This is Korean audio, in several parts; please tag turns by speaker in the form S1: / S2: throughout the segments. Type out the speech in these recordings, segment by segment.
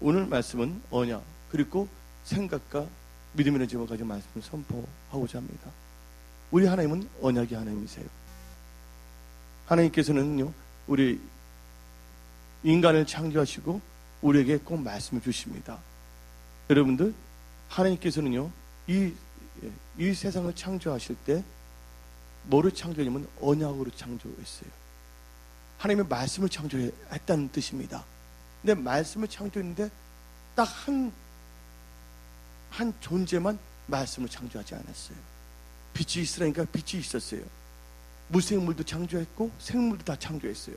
S1: 오늘 말씀은 언약 그리고 생각과 믿음이라는 제목을 가지고 말씀을 선포하고자 합니다. 우리 하나님은 언약의 하나님이세요. 하나님께서는요, 우리 인간을 창조하시고 우리에게 꼭 말씀을 주십니다. 여러분들, 하나님께서는요, 이 세상을 창조하실 때 뭐로 창조했냐면 언약으로 창조했어요. 하나님의 말씀을 창조했다는 뜻입니다. 근데 말씀을 창조했는데 딱 한 존재만 말씀을 창조하지 않았어요. 빛이 있으라니까 빛이 있었어요. 무생물도 창조했고 생물도 다 창조했어요.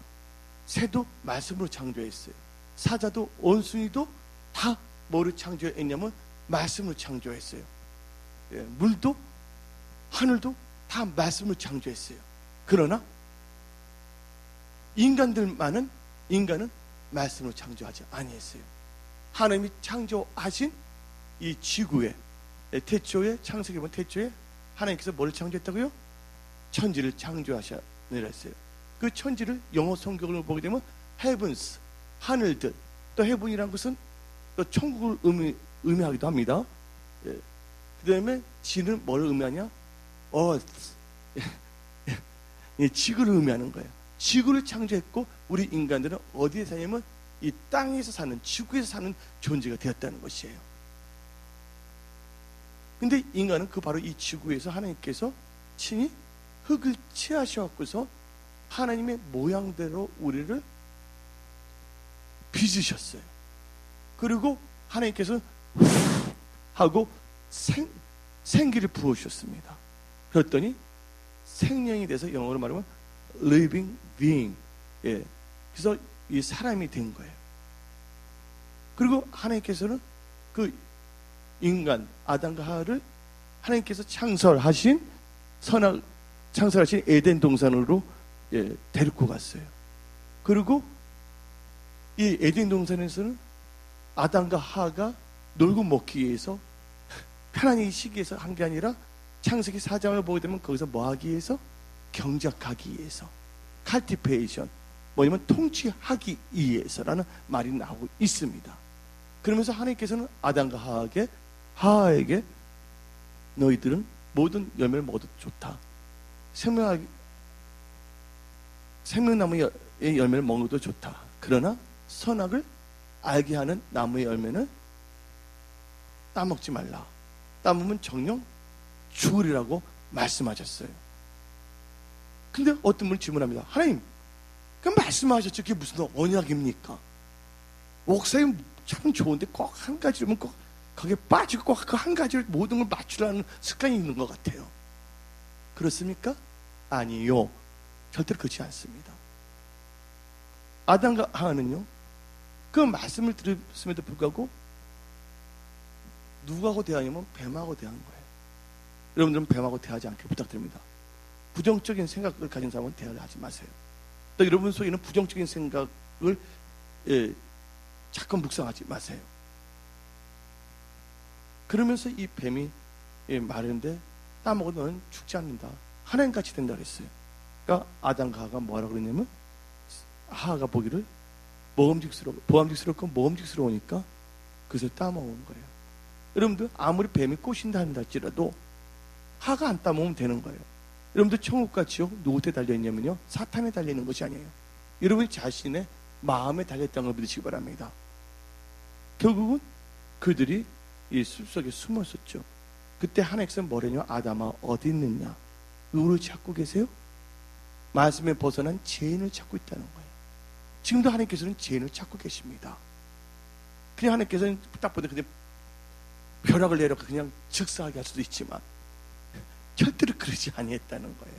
S1: 새도 말씀으로 창조했어요. 사자도 원숭이도 다 뭐를 창조했냐면 말씀으로 창조했어요. 물도 하늘도 다 말씀으로 창조했어요. 그러나 인간은 말씀으로 창조하지 아니했어요. 하나님이 창조하신 이 지구에 태초에 창세기 보면 태초에 하나님께서 뭐를 창조했다고요? 천지를 창조하시라 했어요. 그 천지를 영어 성경을 보게 되면 heavens, 하늘들, 또 heaven이라는 것은 또 천국을 의미하기도 합니다. 그 다음에 지는 뭘 의미하냐? earth, 지구를 의미하는 거예요. 지구를 창조했고 우리 인간들은 어디에 사냐면 이 땅에서 사는, 지구에서 사는 존재가 되었다는 것이에요. 근데 인간은 바로 이 지구에서 하나님께서 친히 흙을 취하셔갖고서 하나님의 모양대로 우리를 빚으셨어요. 그리고 하나님께서 하고 생기를 부어주셨습니다. 그랬더니 생명이 돼서 영어로 말하면 living being, 그래서 이 사람이 된 거예요. 그리고 하나님께서는 그 인간 아담과 하와를 하나님께서 창설하신 에덴 동산으로 데리고 갔어요. 그리고 이 에덴 동산에서는 아담과 하와가 놀고 먹기 위해서 편안히 시기에서 한 게 아니라 창세기 4장을 보게 되면 거기서 뭐 하기 위해서? 경작하기 위해서, cultivation, 뭐냐면 통치하기 위해서라는 말이 나오고 있습니다. 그러면서 하나님께서는 아담과 하와에게 너희들은 모든 열매를 먹어도 좋다. 생명나무의 열매를 먹어도 좋다. 그러나 선악을 알게 하는 나무의 열매는 따먹지 말라. 따먹으면 정녕 죽으리라고 말씀하셨어요. 근데 어떤 분이 질문합니다. 하나님, 그 말씀하셨죠. 그게 무슨 언약입니까? 목사님 참 좋은데 꼭 한 가지면 꼭 거기에 빠지고 꼭 그 한 가지를 모든 걸 맞추라는 습관이 있는 것 같아요. 그렇습니까? 아니요. 절대로 그렇지 않습니다. 아담과 하와는요, 그 말씀을 들었음에도 불구하고 누구하고 대하냐면 뱀하고 대한 거예요. 여러분들은 뱀하고 대하지 않게 부탁드립니다. 부정적인 생각을 가진 사람은 대화를 하지 마세요. 또 여러분 속에 있는 부정적인 생각을 자꾸 묵상하지 마세요. 그러면서 이 뱀이 말했는데 따먹어도 너는 죽지 않는다. 하나님같이 된다 그랬어요. 그러니까 아담과 하와가 뭐라고 그랬냐면 하와가 보기를 보암직스럽고 먹음직스러우니까 그래서 따먹은 거예요. 여러분들 아무리 뱀이 꼬신다 한다 할지라도 하가 안 따먹으면 되는 거예요. 여러분들 천국과 지옥 누구한테 달려있냐면요, 사탄에 달려있는 것이 아니에요. 여러분이 자신의 마음에 달려있다는 걸 믿으시기 바랍니다. 결국은 그들이 이 숲속에 숨었었죠. 그때 하나님께서 뭐래냐? 아담아 어디 있느냐? 누구를 찾고 계세요? 말씀에 벗어난 죄인을 찾고 있다는 거예요. 지금도 하나님께서는 죄인을 찾고 계십니다. 그냥 하나님께서는 딱 보다 그냥 벼락을 내려 그냥 즉사하게 할 수도 있지만 절대로 그러지 아니했다는 거예요.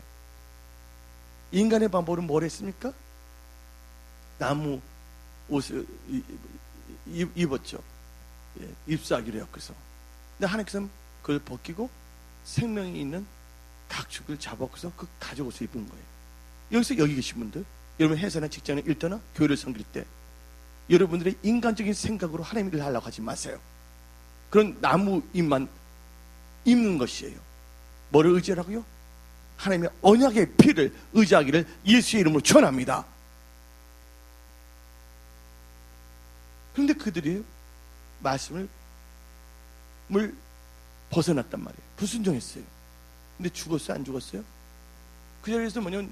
S1: 인간의 방법은 뭘 했습니까? 나무 옷을 입었죠. 잎사귀로 엮어서. 근데 하나님께서는 그걸 벗기고 생명이 있는 각축을 잡아서 그 가죽 옷을 입은 거예요. 여기서 여기 계신 분들, 여러분 회사나 직장에 일떠나 교회를 섬길 때 여러분들의 인간적인 생각으로 하나님 일을 하려고 하지 마세요. 그런 나무 잎만 입는 것이에요. 뭐를 의지하라고요? 하나님의 언약의 피를 의지하기를 예수의 이름으로 축원합니다. 그런데 그들이 말씀을 벗어났단 말이에요. 불순종했어요. 근데 죽었어요? 안 죽었어요? 그 자리에서 뭐냐면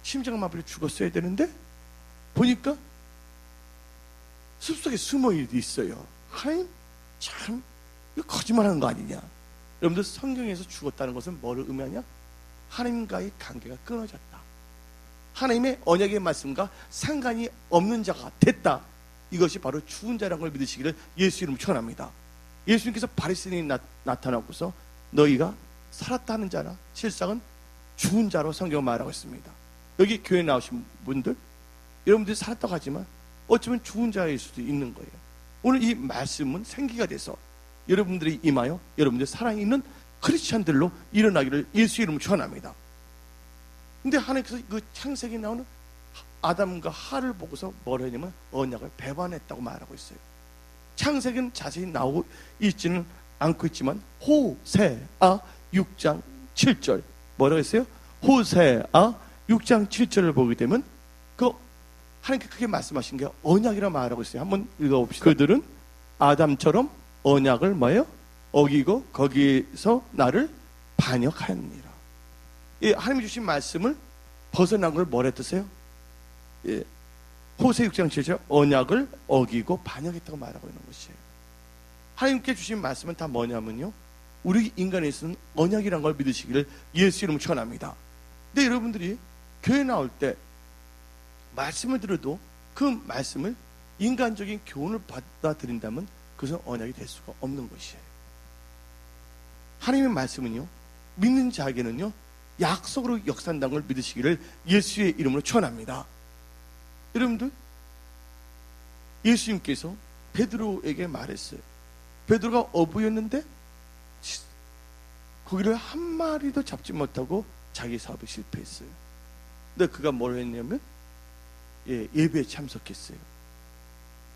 S1: 심장마비로 죽었어야 되는데 보니까 숲속에 숨어 있어요. 하나님 참 이거 거짓말하는 거 아니냐. 여러분들 성경에서 죽었다는 것은 뭐를 의미하냐? 하나님과의 관계가 끊어졌다. 하나님의 언약의 말씀과 상관이 없는 자가 됐다. 이것이 바로 죽은 자라는 걸 믿으시기를 예수 이름으로 축원합니다. 예수님께서 바리새인이 나타나고서 너희가 살았다는 자나 실상은 죽은 자로 성경을 말하고 있습니다. 여기 교회에 나오신 분들 여러분들이 살았다고 하지만 어쩌면 죽은 자일 수도 있는 거예요. 오늘 이 말씀은 생기가 돼서 여러분들이 임하여 여러분들 살아있는 크리스찬들로 일어나기를 예수 이름으로 축원합니다. 근데 하나님께서 그 창세기에 나오는 아담과 하를 보고서 뭐라 했냐면 언약을 배반했다고 말하고 있어요. 창세기는 자세히 나오고 있지는 않고 있지만 호세아 6장 7절 뭐라고 했어요? 호세아 6장 7절을 보게 되면 그 하나님께 크게 말씀하신 게 언약이라 말하고 있어요. 한번 읽어봅시다. 그들은 아담처럼 언약을 뭐예요? 어기고 거기서 나를 반역하였느니라. 예, 하나님이 주신 말씀을 벗어난 걸 뭐라 뜻해요? 예, 호세 6장 7절 언약을 어기고 반역했다고 말하고 있는 것이에요. 하나님께 주신 말씀은 다 뭐냐면요, 우리 인간에 있어서는 언약이라는 걸 믿으시기를 예수 이름으로 축원합니다. 근데 여러분들이 교회 나올 때 말씀을 들어도 그 말씀을 인간적인 교훈을 받아들인다면 그것은 언약이 될 수가 없는 것이에요. 하나님의 말씀은요, 믿는 자에게는요 약속으로 역사한다는 걸 믿으시기를 예수의 이름으로 축원합니다. 여러분들, 예수님께서 베드로에게 말했어요. 베드로가 어부였는데 고기를 한 마리도 잡지 못하고 자기 사업에 실패했어요. 근데 그가 뭘 했냐면 예배에 참석했어요.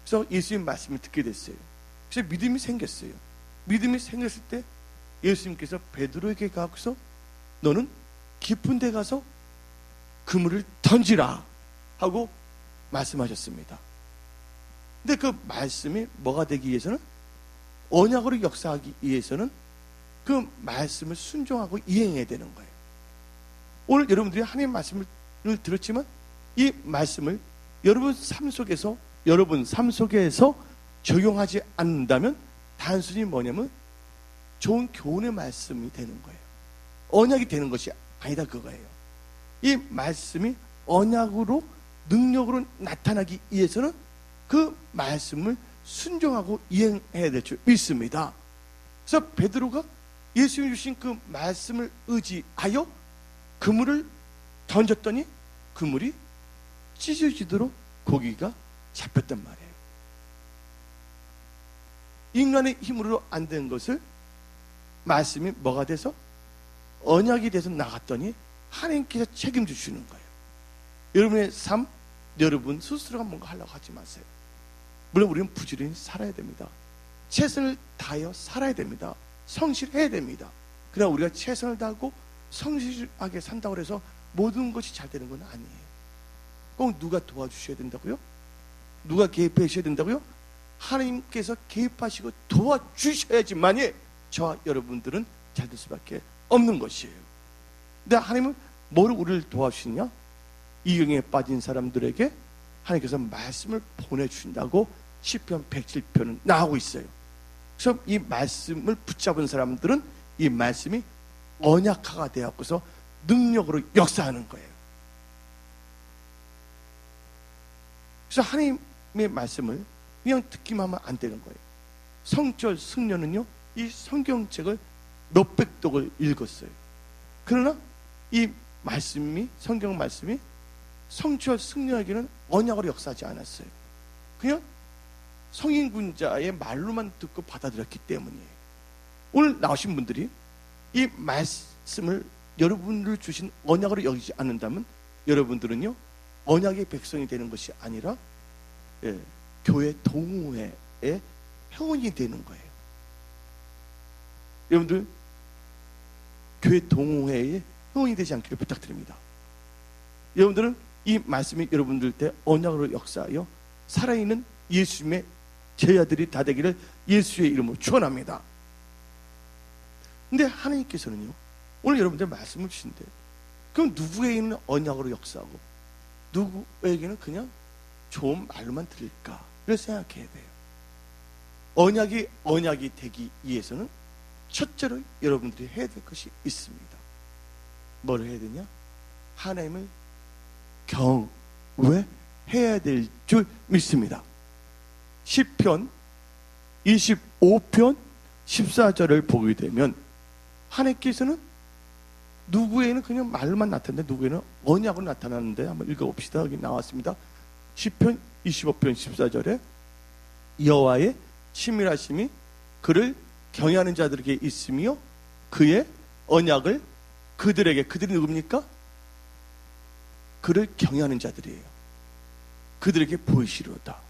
S1: 그래서 예수님 말씀을 듣게 됐어요. 그래서 믿음이 생겼어요. 믿음이 생겼을 때 예수님께서 베드로에게 가서 너는 깊은 데 가서 그물을 던지라 하고 말씀하셨습니다. 근데 그 말씀이 뭐가 되기 위해서는, 언약으로 역사하기 위해서는 그 말씀을 순종하고 이행해야 되는 거예요. 오늘 여러분들이 하나님의 말씀을 들었지만 이 말씀을 여러분 삶 속에서 적용하지 않는다면 단순히 뭐냐면 좋은 교훈의 말씀이 되는 거예요. 언약이 되는 것이 아니다, 그거예요. 이 말씀이 언약으로 능력으로 나타나기 위해서는 그 말씀을 순종하고 이행해야 될 줄 믿습니다. 그래서 베드로가 예수님이 주신 그 말씀을 의지하여 그물을 던졌더니 그물이 찢어지도록 고기가 잡혔단 말이에요. 인간의 힘으로 안 된 것을 말씀이 뭐가 돼서 언약이 돼서 나갔더니 하나님께서 책임지시는 거예요. 여러분의 삶, 여러분 스스로가 뭔가 하려고 하지 마세요. 물론 우리는 부지런히 살아야 됩니다. 최선을 다하여 살아야 됩니다. 성실해야 됩니다. 그러나 우리가 최선을 다하고 성실하게 산다고 해서 모든 것이 잘 되는 건 아니에요. 꼭 누가 도와주셔야 된다고요? 누가 개입해 주셔야 된다고요? 하나님께서 개입하시고 도와주셔야지만이 저와 여러분들은 잘 될 수밖에 없는 것이에요. 근데 하나님은 뭐를 우리를 도와주시냐? 이경에 빠진 사람들에게 하나님께서 말씀을 보내주신다고 시편 107편은 나오고 있어요. 그래서 이 말씀을 붙잡은 사람들은 이 말씀이 언약화가 되었고서 능력으로 역사하는 거예요. 그래서 하나님의 말씀을 그냥 듣기만 하면 안 되는 거예요. 성절 승려는요 이 성경책을 몇백 독을 읽었어요. 그러나 이 말씀이, 성경 말씀이 성절 승려에게는 언약으로 역사하지 않았어요. 그냥 성인군자의 말로만 듣고 받아들였기 때문이에요. 오늘 나오신 분들이 이 말씀을 여러분을 주신 언약으로 여기지 않는다면 여러분들은요 언약의 백성이 되는 것이 아니라 교회 동호회의 회원이 되는 거예요. 여러분들 교회 동호회의 회원이 되지 않기를 부탁드립니다. 여러분들은 이 말씀이 여러분들 때 언약으로 역사하여 살아있는 예수님의 제자들이 다 되기를 예수의 이름으로 축원합니다. 근데 하나님께서는요, 오늘 여러분들 말씀을 주신대. 그럼 누구에게는 언약으로 역사하고 누구에게는 그냥 좋은 말로만 들릴까? 이걸 생각해야 돼요. 언약이 되기 위해서는 첫째로 여러분들이 해야 될 것이 있습니다. 뭘 해야 되냐? 하나님을 경외해야 될 줄 믿습니다. 시편 25편 14절을 보게 되면 하나님께서는 누구에게는 그냥 말로만 나타나는데 누구에게는 언약으로 나타나는데 한번 읽어봅시다. 여기 나왔습니다. 시편 25편 14절에 여호와의 친밀하심이 그를 경외하는 자들에게 있으며 그의 언약을 그들이 누굽니까? 그를 경외하는 자들이에요. 그들에게 보이시로다.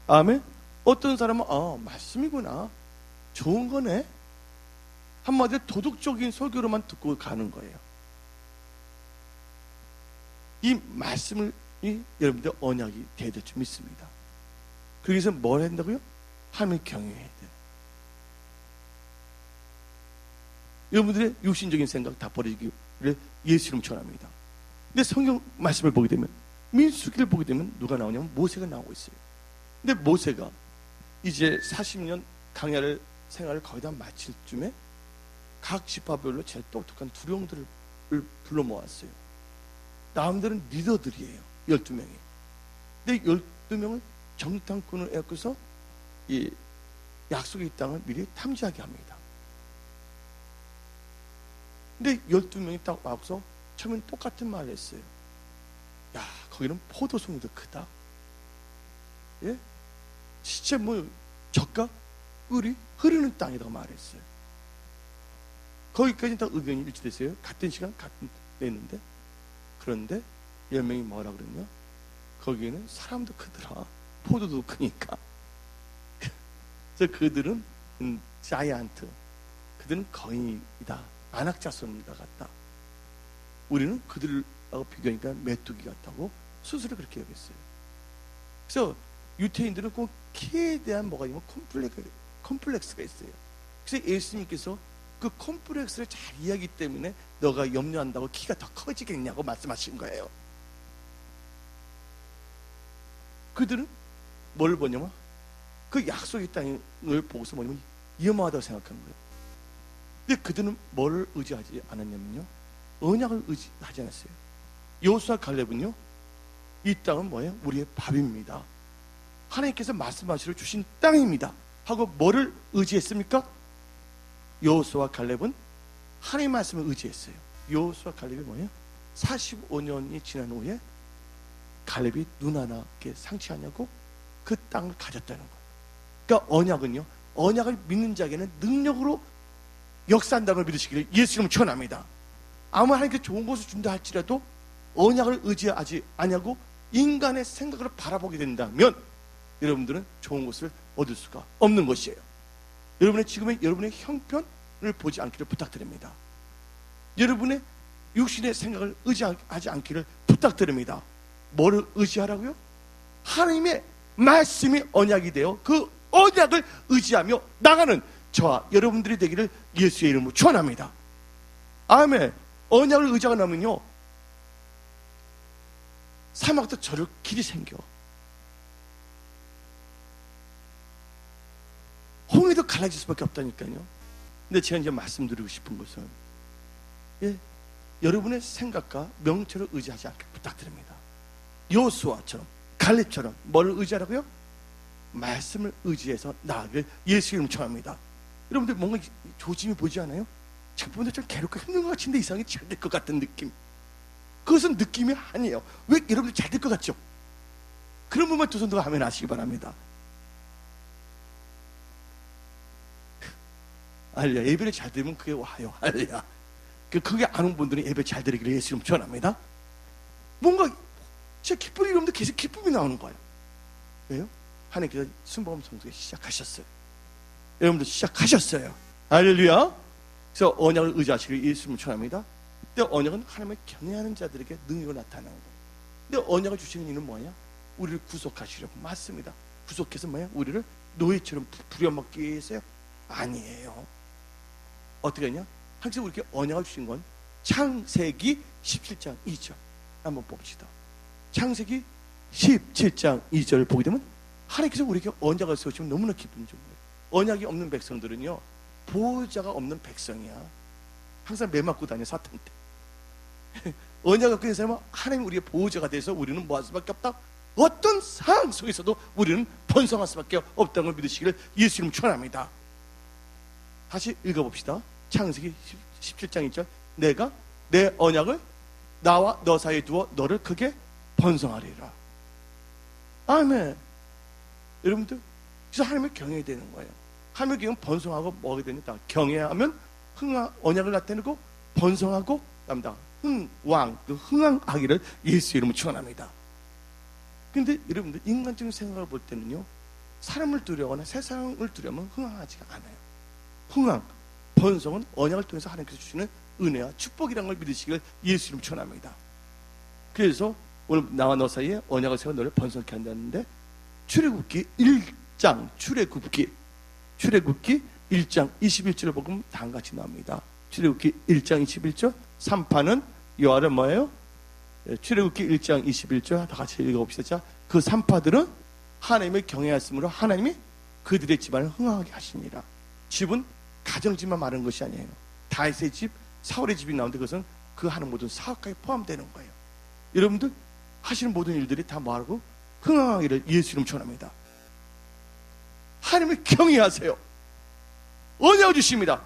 S1: 아멘. 어떤 사람은 말씀이구나, 좋은 거네, 한마디로 도덕적인 설교로만 듣고 가는 거예요. 이 말씀을 여러분들 언약이 돼야 될 줄 믿습니다. 그래서 뭘 한다고요? 하나님을 경외해야 돼요. 여러분들의 육신적인 생각 다 버리기를 예수 이름 축원합니다. 근데 성경 말씀을 보게 되면, 민수기를 보게 되면 누가 나오냐면 모세가 나오고 있어요. 근데 모세가 이제 40년 강야를 생활을 거의 다 마칠 쯤에 각 지파별로 제일 똑똑한 두령들을 불러 모았어요. 남들은 리더들이에요. 12명이. 근데 12명을 정탐꾼을 애워서 이 약속의 땅을 미리 탐지하게 합니다. 근데 12명이 딱 와서 처음엔 똑같은 말을 했어요. 야, 거기는 포도송이 더 크다. 예? 진짜 젖과 꿀이 흐르는 땅이라고 말했어요. 거기까지 다 의견이 일치됐어요. 같은 시간 같은 때 했는데, 그런데 10명이 뭐라 그랬냐? 거기에는 사람도 크더라, 포도도 크니까. 그래서 그들은 자이언트, 그들은 거인이다, 안악자손과 같다. 우리는 그들하고 비교하니까 메뚜기 같다고 스스로 그렇게 여겼어요. 그래서 유태인들은 꼭 키에 대한 뭐가 있냐면 컴플렉스가 있어요. 그래서 예수님께서 그 컴플렉스를 잘 이해하기 때문에 너가 염려한다고 키가 더 커지겠냐고 말씀하신 거예요. 그들은 뭘 보냐면 그 약속의 땅을 보고서 뭐냐면 위험하다고 생각하는 거예요. 근데 그들은 뭘 의지하지 않았냐면요, 언약을 의지하지 않았어요. 여호수아 갈렙은요, 이 땅은 뭐예요? 우리의 밥입니다, 하나님께서 말씀하시러 주신 땅입니다 하고 뭐를 의지했습니까? 여호수아 갈렙은 하나님의 말씀을 의지했어요. 여호수아 갈렙이 뭐예요? 45년이 지난 후에 갈렙이 눈 하나께 상치하냐고 그 땅을 가졌다는 거예요. 그러니까 언약은요, 언약을 믿는 자에게는 능력으로 역사한다는 걸 믿으시기를 예수 이름으로 축원합니다. 아무 하나님께 좋은 것을 준다 할지라도 언약을 의지하지 아니하고 인간의 생각으로 바라보게 된다면 여러분들은 좋은 것을 얻을 수가 없는 것이에요. 여러분의 지금의 여러분의 형편을 보지 않기를 부탁드립니다. 여러분의 육신의 생각을 의지하지 않기를 부탁드립니다. 뭐를 의지하라고요? 하나님의 말씀이 언약이 되어 그 언약을 의지하며 나가는 저와 여러분들이 되기를 예수의 이름으로 축원합니다. 아멘. 언약을 의지하고 나면요, 사막도 저를 길이 생겨, 홍해도 갈라질 수밖에 없다니까요. 근데 제가 이제 말씀드리고 싶은 것은, 여러분의 생각과 명철을 의지하지 않게 부탁드립니다. 여호수아처럼 갈렙처럼 뭐를 의지하라고요? 말씀을 의지해서 나아가길 예수 이름으로 축원합니다. 여러분들 뭔가 조짐이 보이지 않아요? 첫 번째 좀 괴롭고 힘든 것 같은데 이상하게 잘 될 것 같은 느낌. 그것은 느낌이 아니에요. 왜 여러분들 잘 될 것 같죠? 그런 분만 두 손 들어 하면 아시기 바랍니다. 할렐루야. 예배를 잘 드리면 그게 와요. 할렐루야. 그게 아는 분들은 예배 잘 드리기를 예수 이름으로 축원합니다. 뭔가 진짜 기쁨이, 여러분들 계속 기쁨이 나오는 거예요. 왜요? 하나님께서 순복음 성수에 시작하셨어요. 여러분들 시작하셨어요. 할렐루야. 그래서 언약을 의지하시길 예수 이름으로 축원합니다. 근데 언약은 하나님을 경외하는 자들에게 능력을 나타내는 거예요. 근데 언약을 주시는 이유는 뭐냐? 우리를 구속하시려고. 맞습니다. 구속해서 뭐야? 우리를 노예처럼 부려먹기 위해서요? 아니에요. 어떻게 하냐? 하나님께서 우리에게 언약을 주신 건 창세기 17장 2절 한번 봅시다. 창세기 17장 2절을 보게 되면 하나님께서 우리에게 언약을 세우시면 너무나 기쁜 점이에요. 언약이 없는 백성들은요, 보호자가 없는 백성이야. 항상 매 맞고 다녀, 사탄한테. 언약을 갖고 있는 사람은 하나님 우리의 보호자가 돼서 우리는 뭐 할 수밖에 없다? 어떤 상황 속에서도 우리는 번성할 수밖에 없다는 걸 믿으시기를 예수 이름 축원합니다. 다시 읽어봅시다. 창세기 17장 2절. 내가 내 언약을 나와 너 사이에 두어 너를 크게 번성하리라. 아멘. 여러분들, 그래서 하나님을 경외해야 되는 거예요. 하나님을 경외하면 번성하고 뭐하게 됩니다. 경외하면 언약을 나타내고 번성하고 합니다. 흥왕하기를 예수 이름으로 축원합니다. 근데 여러분들, 인간적인 생각을 볼 때는요, 사람을 두려워하거나 세상을 두려워하면 흥왕하지가 않아요. 흥왕, 번성은 언약을 통해서 하나님께서 주시는 은혜와 축복이라는 걸 믿으시기를 예수 이름으로 축원합니다. 그래서 오늘 나와 너 사이에 언약을 세워 너를 번성케 한다는데, 출애굽기 1장 출애굽기 1장 21절을 보면 다음같이 나옵니다. 출애굽기 1장 21절 3파는 여호와를 뭐예요? 출애굽기 1장 21절 다 같이 읽어봅시다. 자, 그 3파들은 하나님을 경외하였으므로 하나님이 그들의 집안을 흥하게 하시니라. 집은 가정집만 말하는 것이 아니에요. 다윗의 집, 사울의 집이 나오는데 그것은 그 하는 모든 사업까지 포함되는 거예요. 여러분들 하시는 모든 일들이 다 뭐하고 흥하기를 예수 이름 축원합니다. 하나님을 경외하세요. 언약을 주십니다.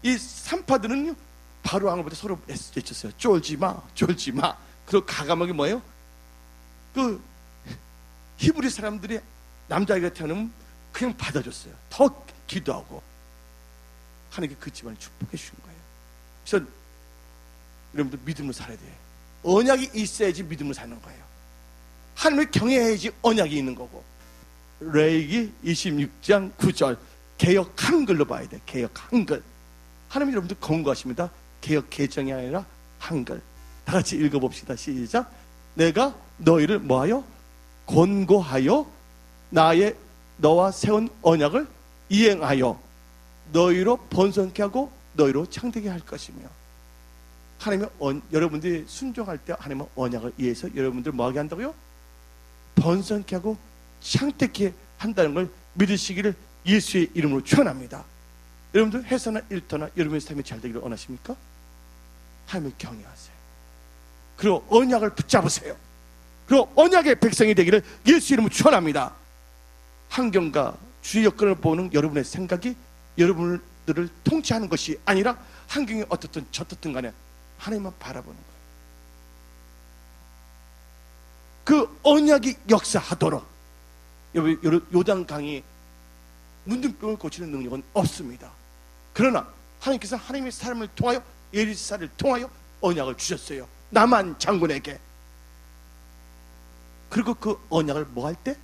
S1: 이 3파들은요, 바로 왕보다 서로 외쳤어요. 쫄지 마. 그리고 가감하게 뭐예요? 그 히브리 사람들이 남자아이가 태어나면 그냥 받아줬어요. 더 기도하고 하나님께 그 집안을 축복해 주신 거예요. 그래서 여러분들 믿음으로 살아야 돼요. 언약이 있어야지 믿음으로 사는 거예요. 하나님을 경외해야지 언약이 있는 거고. 레위기 26장 9절 개역 한글로 봐야 돼. 개역 한글. 하나님 여러분들 권고하십니다. 개역 개정이 아니라 한글. 다 같이 읽어봅시다. 시작. 내가 너희를 뭐하여? 권고하여 나의 너와 세운 언약을 이행하여 너희로 번성케 하고 너희로 창대케 할 것이며. 하나님의 여러분들이 순종할 때 하나님의 언약을 이해해서 여러분들 뭐하게 한다고요? 번성케 하고 창대케 한다는 걸 믿으시기를 예수의 이름으로 축원합니다. 여러분들 회사나 일터나 여러분의 삶이 잘 되기를 원하십니까? 하나님을 경외하세요. 그리고 언약을 붙잡으세요. 그리고 언약의 백성이 되기를 예수 이름으로 축원합니다. 환경과 주의 여건을 보는 여러분의 생각이 여러분들을 통치하는 것이 아니라 환경이 어떻든 저떻든 간에 하나님만 바라보는 거예요. 그 언약이 역사하도록. 요단강이 문둥병을 고치는 능력은 없습니다. 그러나 하나님께서 하나님의 사람을 통하여 엘리사를 통하여 언약을 주셨어요. 나만 장군에게. 그리고 그 언약을 뭐 할 때?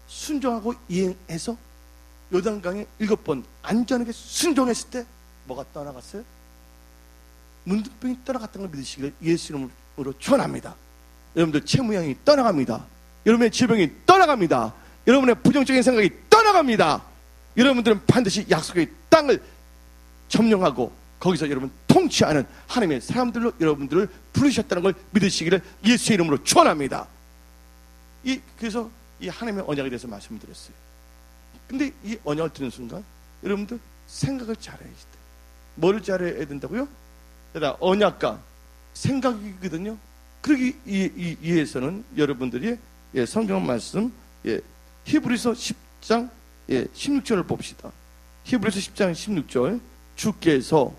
S1: 순종하고 이행해서 요단강에 7번 안전하게 순종했을 때 뭐가 떠나갔어요? 문둥병이 떠나갔다는 걸 믿으시기를 예수 이름으로 축원합니다. 여러분들 채무양이 떠나갑니다. 여러분의 질병이 떠나갑니다. 여러분의 부정적인 생각이 떠나갑니다. 여러분들은 반드시 약속의 땅을 점령하고 거기서 여러분 통치하는 하나님의 사람들로 여러분들을 부르셨다는 걸 믿으시기를 예수 이름으로 축원합니다. 그래서 이 하나님의 언약에 대해서 말씀드렸어요. 근데 이 언약을 듣는 순간 여러분들 생각을 잘해야 돼. 뭐를 잘해야 된다고요? 언약과 생각이거든요. 그러기 위해서는 여러분들이 성경 말씀 히브리서 10장 16절을 봅시다. 히브리서 10장 16절 주께서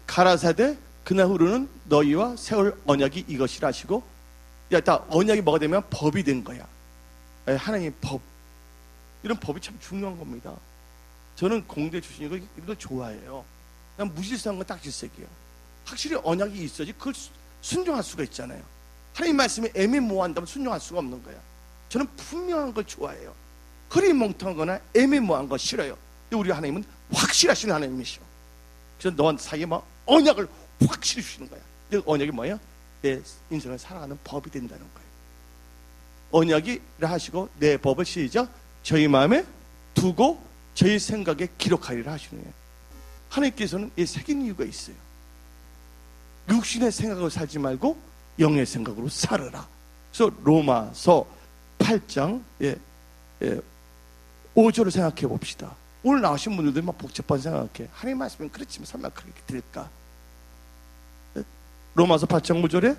S1: 가라사대 그날 후로는 너희와 세울 언약이 이것이라 하시고, 다 언약이 뭐가 되면 법이 된 거야. 하나님의 법. 이런 법이 참 중요한 겁니다. 저는 공대 출신이고 이런 걸 좋아해요. 그냥 무질서한 건 딱 질색이에요. 확실히 언약이 있어야지 그걸 순종할 수가 있잖아요. 하나님 말씀이 애매모호한다면 순종할 수가 없는 거야. 저는 분명한 걸 좋아해요. 흐리멍텅한 거나 애매모호한 거 싫어요. 근데 우리 하나님은 확실하신 하나님이시오. 그래서 너와 사이에 막 언약을 확실히 주시는 거야. 그 언약이 뭐예요? 내 인생을 살아가는 법이 된다는 거예요. 언약이라 하시고 내 법을 시작 저희 마음에 두고 저희 생각에 기록하리라 하시는 거예요. 하나님께서는 이 새긴 이유가 있어요. 육신의 생각으로 살지 말고 영의 생각으로 살아라. 그래서 로마서 8장 5절을 생각해 봅시다. 오늘 나오신 분들도 막 복잡한 생각해. 하나님 말씀은 그렇지만 설마 그렇게 될까? 로마서 8장 5절에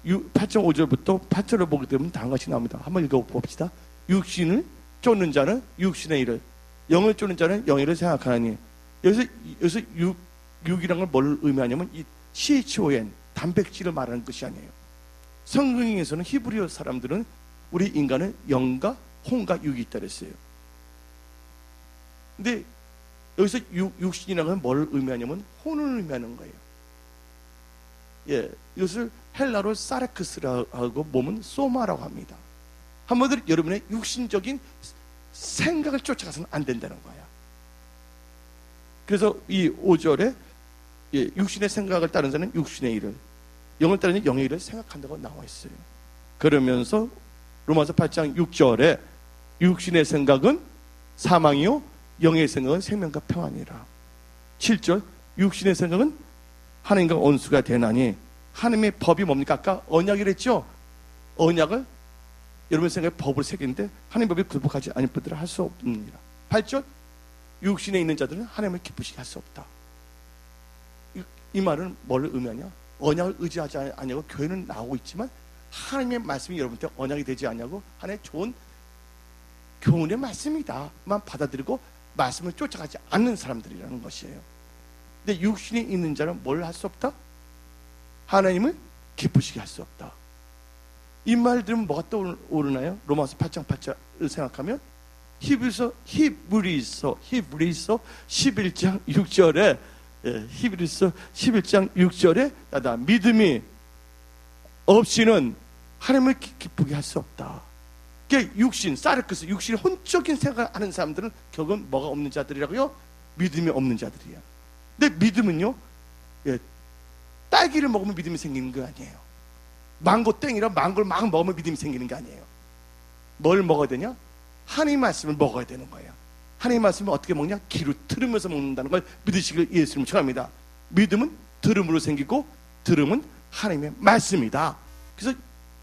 S1: 8장 5절부터 8절을 보게 되면 다음 것이 나옵니다. 한번 읽어봅시다. 육신을 쫓는 자는 육신의 일을, 영을 쫓는 자는 영의 일을 생각하나니. 여기서 육이라는 걸 뭘 의미하냐면 이 CHON 단백질을 말하는 것이 아니에요. 성경에서는 히브리어 사람들은 우리 인간은 영과 혼과 육이 있다 그랬어요. 근데 여기서 육신이라는 건 뭘 의미하냐면 혼을 의미하는 거예요. 예, 이것을 헬라로 사르크스라고 하고 몸은 소마라고 합니다. 한마디로 여러분의 육신적인 생각을 쫓아가서는 안 된다는 거야. 그래서 이 5절에 육신의 생각을 따르는 자는 육신의 일을, 영을 따르는 영의 일을 생각한다고 나와 있어요. 그러면서 로마서 8장 6절에 육신의 생각은 사망이요 영의 생각은 생명과 평안이라. 7절 육신의 생각은 하나님과 원수가 되나니. 하나님의 법이 뭡니까? 아까 언약이랬죠. 언약을 여러분 생각에 법을 새기는데 하나님 법이 굴복하지 않을 뿐더러 할 수 없느니라. 8절 육신에 있는 자들은 하나님을 기쁘시게 할 수 없다. 이 말은 뭘 의미하냐? 언약을 의지하지 않냐고 교회는 나오고 있지만 하나님의 말씀이 여러분한테 언약이 되지 않냐고 하나님의 좋은 교훈의 말씀이다만 받아들이고 말씀을 쫓아가지 않는 사람들이라는 것이에요. 근데 육신에 있는 자는 뭘 할 수 없다? 하나님을 기쁘시게 할 수 없다. 이 말 들으면 뭐가 떠오르나요? 로마서 8장 8절을 생각하면 히브리서 11장 6절에 히브리서 11장 6절에 나다 믿음이 없이는 하나님을 기쁘게 할 수 없다. 그러니까 육신, 사르크스, 육신의 혼적인 생각을 하는 사람들은 결국은 뭐가 없는 자들이라고요? 믿음이 없는 자들이야. 근데 믿음은요, 딸기를 먹으면 믿음이 생기는 거 아니에요. 망고 땡이라 망고를 막 먹으면 믿음이 생기는 게 아니에요. 뭘 먹어야 되냐? 하나님 말씀을 먹어야 되는 거예요. 하나님 말씀을 어떻게 먹냐? 귀로 들으면서 먹는다는 걸 믿으시길 예수님 축원합니다. 믿음은 들음으로 생기고 들음은 하나님의 말씀이다. 그래서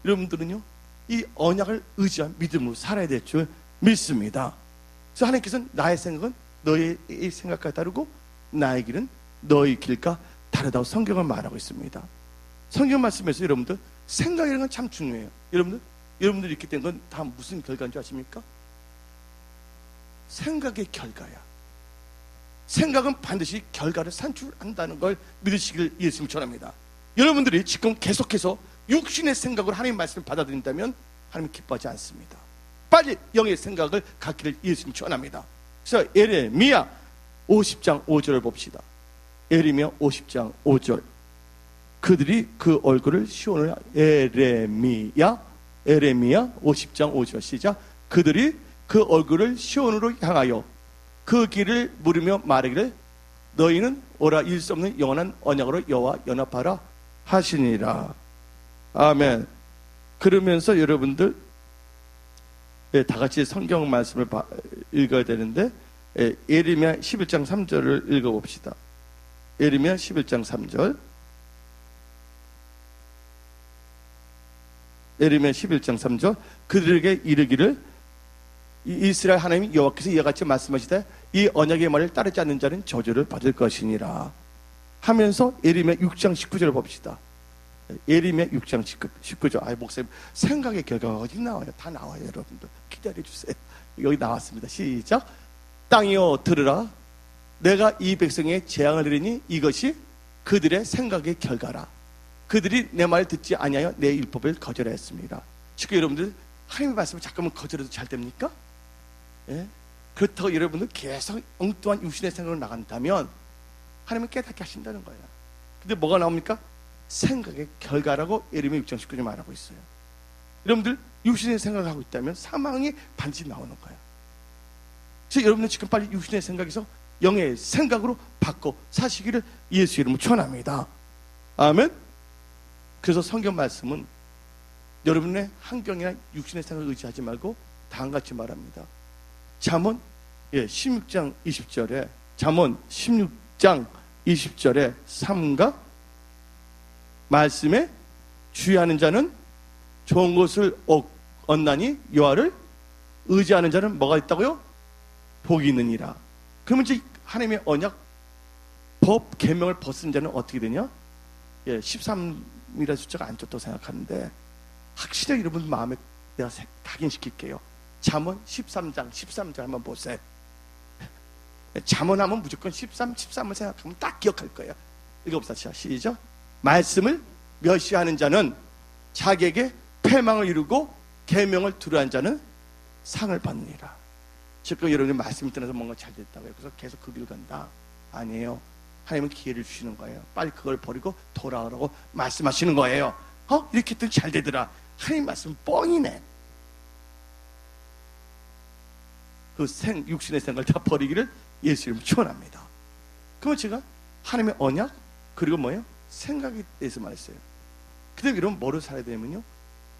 S1: 여러분들은요, 이 언약을 의지한 믿음으로 살아야 될 줄 믿습니다. 그래서 하나님께서는 나의 생각은 너의 생각과 다르고 나의 길은 너의 길과 다르다고 성경을 말하고 있습니다. 성경 말씀에서 여러분들 생각이라는 건 참 중요해요. 여러분들이 이렇게 된 건 다 무슨 결과인 줄 아십니까? 생각의 결과야. 생각은 반드시 결과를 산출한다는 걸 믿으시길 예수님 전합니다. 여러분들이 지금 계속해서 육신의 생각으로 하나님 말씀을 받아들인다면 하나님 기뻐하지 않습니다. 빨리 영의 생각을 갖기를 예수님 전합니다. 그래서 에레미야 50장 5절을 봅시다. 에레미야 50장 5절. 그들이 그 얼굴을 시온을 에레미야 50장 5절 시작. 그들이 그 얼굴을 시온으로 향하여 그 길을 물으며 말하기를 너희는 오라 잃을 수 없는 영원한 언약으로 여호와 연합하라 하시니라. 아멘. 그러면서 여러분들 다 같이 성경 말씀을 읽어야 되는데 예레미야 11장 3절을 읽어봅시다. 예레미야 11장 3절. 예레미야 11장 3절. 그들에게 이르기를 이스라엘 하나님 여호와께서 이와 같이 말씀하시되 이 언약의 말을 따르지 않는 자는 저주를 받을 것이니라 하면서 예레미야 6장 19절을 봅시다. 예레미야 6장 19절. 아이 목사님 생각의 결과가 어디 나와요? 다 나와요. 여러분들 기다려주세요. 여기 나왔습니다. 시작. 땅이여 들으라. 내가 이 백성의 재앙을 내리니 이것이 그들의 생각의 결과라. 그들이 내 말을 듣지 아니하여 내 율법을 거절했습니다. 지금 여러분들 하나님의 말씀을 잠깐만 거절해도 잘 됩니까? 예? 그렇다고 여러분들 계속 엉뚱한 육신의 생각으로 나간다면 하나님은 깨닫게 하신다는 거예요. 근데 뭐가 나옵니까? 생각의 결과라고 예레미야 6장 19절 말하고 있어요. 여러분들 육신의 생각을 하고 있다면 사망이 반드시 나오는 거예요. 그래서 여러분들 지금 빨리 육신의 생각에서 영의 생각으로 바꿔 사시기를 예수 이름으로 축원합니다. 아멘. 그래서 성경 말씀은 여러분의 환경이나 육신의 생각을 의지하지 말고 다음과 같이 말합니다. 잠언 16장 20절에 잠언 16장 20절에 삼가 말씀에 주의하는 자는 좋은 것을 얻나니 여호와를 의지하는 자는 뭐가 있다고요? 복이 있느니라. 그러면 이제 하나님의 언약 법 계명을 벗은 자는 어떻게 되냐? 13이라는 숫자가 안 좋다고 생각하는데 확실히 여러분 마음에 내가 각인시킬게요. 잠언 13장 한번 보세요. 잠언하면 무조건 13을 생각하면 딱 기억할 거예요. 읽어봅시다. 시작. 말씀을 멸시하는 자는 자기에게 패망을 이루고 계명을 두려워하는 자는 상을 받느니라. 지금 여러분이 말씀을 떠나서 뭔가 잘 됐다고요. 그래서 계속 그 길 간다. 아니에요. 하나님은 기회를 주시는 거예요. 빨리 그걸 버리고 돌아오라고 말씀하시는 거예요. 이렇게 했더니 잘 되더라. 하나님 말씀 뻥이네. 그 육신의 생각을 다 버리기를 예수 이름으로 축원합니다. 그러면 제가 하나님의 언약 그리고 뭐예요? 생각에 대해서 말했어요. 그다음에 여러분 뭐로 살아야 되냐면요,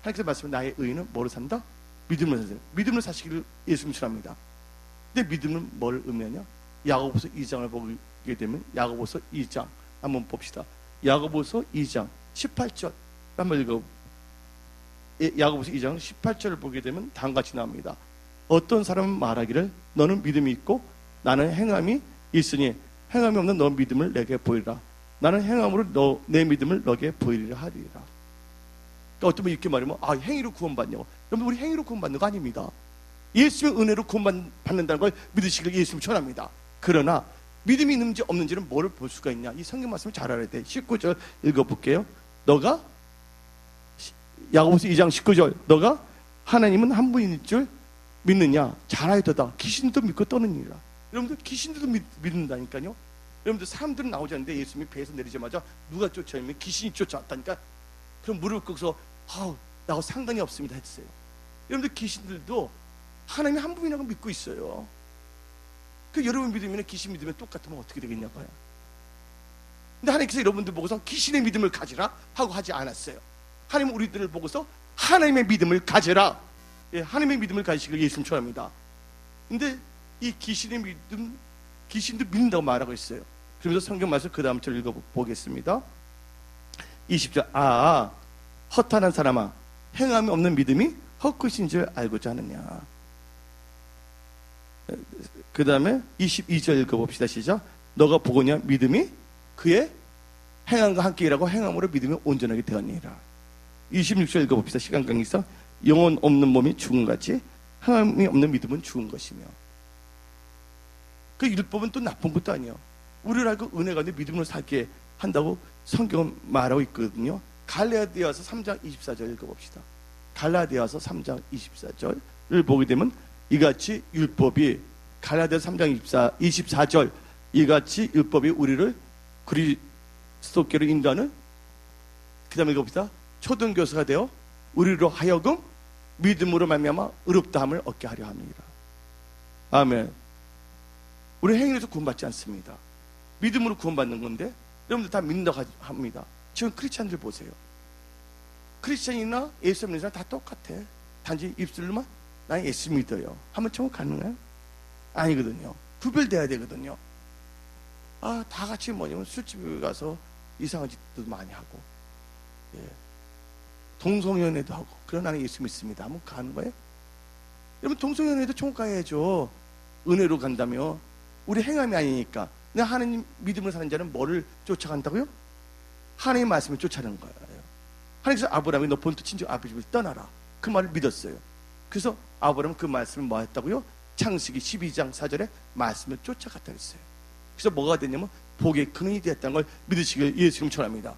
S1: 하나님께서 말씀은 나의 의인은 뭐로 산다? 믿음으로 사세요. 믿음으로 사시기를 예수 이름으로 축원합니다. 근데 믿음은 뭘 의미하냐? 야고보서 2장을 보게 되면 야고보서 2장 한번 봅시다. 야고보서 2장 18절 한번 읽어. 야고보서 2장 18절을 보게 되면 다음같이 나옵니다. 어떤 사람은 말하기를 너는 믿음이 있고 나는 행함이 있으니 행함이 없는 너 믿음을 내게 보이라. 나는 행함으로 내 믿음을 너게 보이리라 하리라. 그러니까 어떤 분이 이렇게 말하면 행위로 구원받냐고. 여러분, 우리 행위로 구원받는 거 아닙니다. 예수의 은혜로 구원받는다는 걸 믿으시길 예수님 전합니다. 그러나 믿음이 있는지 없는지는 뭐를 볼 수가 있냐? 이 성경 말씀을 잘 알아야 돼. 19절 읽어볼게요. 너가 야고보서 2장 19절 너가 하나님은 한 분인 줄 믿느냐? 잘 알도다. 귀신도 믿고 떠느니라. 여러분들 귀신들도 믿는다니까요. 여러분들 사람들은 나오지 않는데 예수님이 배에서 내리자마자 누가 쫓아오면 귀신이 쫓아왔다니까. 그럼 무릎 꿇고서 나하고 상관이 없습니다 했어요. 여러분들 귀신들도 하나님이 한 분이라고 믿고 있어요. 그 여러분 믿으면 귀신 믿으면 똑같으면 어떻게 되겠냐고요. 근데 하나님께서 여러분들 보고서 귀신의 믿음을 가지라 하고 하지 않았어요. 하나님은 우리들을 보고서 하나님의 믿음을 가져라. 하나님의 믿음을 가지시길 예수님 축원합니다. 근데 이 귀신의 믿음, 귀신도 믿는다고 말하고 있어요. 그러면서 성경 말씀 그 다음 절 읽어보겠습니다. 20절 허탄한 사람아 행함이 없는 믿음이 헛것인 줄 알고자 하느냐. 그 다음에 22절 읽어봅시다. 시작. 너가 보고냐 믿음이 그의 행함과 함께 일하고 행함으로 믿음이 온전하게 되었느니라. 26절 읽어봅시다. 시간 관계상 영혼 없는 몸이 죽음같이 행함이 없는 믿음은 죽은 것이며. 그 율법은 또 나쁜 것도 아니에요. 우리를 알고 은혜 가운데 믿음으로 살게 한다고 성경은 말하고 있거든요. 갈라디아서 3장 24절 읽어봅시다. 갈라디아서 3장 24절을 보게 되면 이같이 율법이 갈라디아서 3장 24절 이같이 율법이 우리를 그리스도께로 인도하는, 그 다음에 읽어봅시다. 초등교사가 되어 우리로 하여금 믿음으로 말미암아 의롭다함을 얻게 하려 합니다. 아멘. 우리 행위에서 구원받지 않습니다. 믿음으로 구원받는 건데 여러분들 다 믿는다고 합니다. 지금 크리스찬들 보세요. 크리스찬이나 예수 믿는 사람 다 똑같아. 단지 입술로만 난 예수 믿어요 하면 천국 가능해요? 아니거든요. 구별돼야 되거든요. 다 같이 뭐냐면 술집에 가서 이상한 짓도 많이 하고, 동성연애도 하고, 그러나 나는 예수 믿습니다 하면 가는 거예요? 여러분, 동성연애도 천국 가야죠. 은혜로 간다며. 우리 행함이 아니니까. 근데 하나님 믿음을 사는 자는 뭐를 쫓아간다고요? 하나님의 말씀을 쫓아가는 거예요. 하나님께서 아브라함이 너 본토 친족 아버지 집을 떠나라, 그 말을 믿었어요. 그래서 아브라함은 그 말씀을 뭐 했다고요? 창세기 12장 4절에 말씀을 쫓아갔다 했어요. 그래서 뭐가 됐냐면 복의 근원이 되었다는 걸 믿으시길 예수님 축원합니다.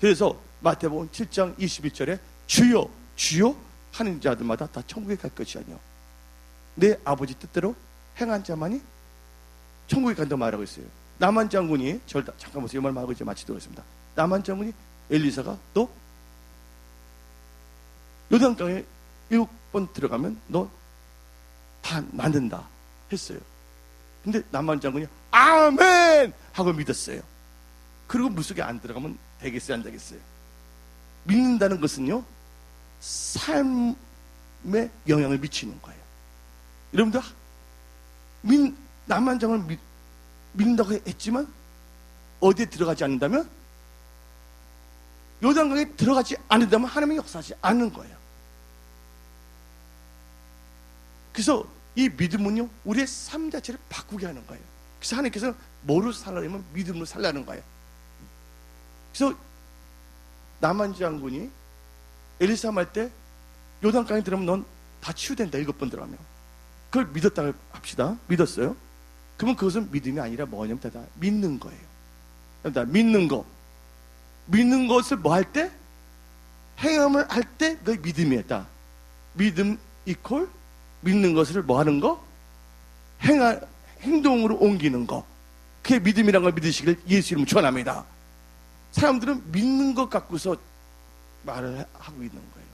S1: 그래서 마태복음 7장 21절에 주여 주여 하는 자들마다 다 천국에 갈 것이 아니요 내 아버지 뜻대로 행한 자만이 천국에 간다고 말하고 있어요. 나만 장군이 잠깐 보세요. 이 말 말하고 이제 마치도록 하겠습니다. 나만 장군이 엘리사가 너 요단강에 7번 들어가면 너 다 만든다 했어요. 근데 나만 장군이 아멘 하고 믿었어요. 그리고 물속에 안 들어가면 되겠어요 안 되겠어요? 믿는다는 것은요 삶에 영향을 미치는 거예요. 여러분들 남한장을 믿는다고 했지만 어디에 들어가지 않는다면, 요단강에 들어가지 않는다면 하나님이 역사하지 않는 거예요. 그래서 이 믿음은요, 우리의 삶 자체를 바꾸게 하는 거예요. 그래서 하나님께서는 뭐로 살라면 믿음으로 살라는 거예요. 그래서 나만 장군이 엘리사 말 때 요단강에 들어가면 넌 다 치유된다, 7번 들어가면. 그걸 믿었다고 합시다. 믿었어요. 그러면 그것은 믿음이 아니라 뭐냐면 다 믿는 거예요. 믿는 거. 믿는 것을 뭐 할 때? 행함을 할 때 그게 믿음이었다. 믿음 이퀄 믿는 것을 뭐 하는 거? 행동으로 옮기는 거. 그게 믿음이란 걸 믿으시길 예수 이름으로 축원합니다. 사람들은 믿는 것 갖고서 말을 하고 있는 거예요.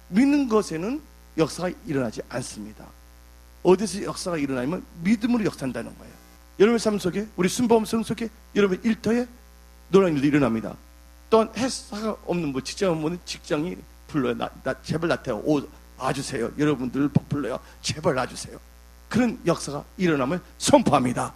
S1: 믿는 것에는 역사가 일어나지 않습니다. 어디서 역사가 일어나면 믿음으로 역사한다는 거예요. 여러분의 삶 속에, 우리 순범성 속에, 여러분의 일터에 놀라운 일도 일어납니다. 또한 회사가 없는 분, 직장 없는 분은 직장이 불러요. 제발 나한테 와주세요. 여러분들 불러요. 제발 와주세요. 그런 역사가 일어남을 선포합니다.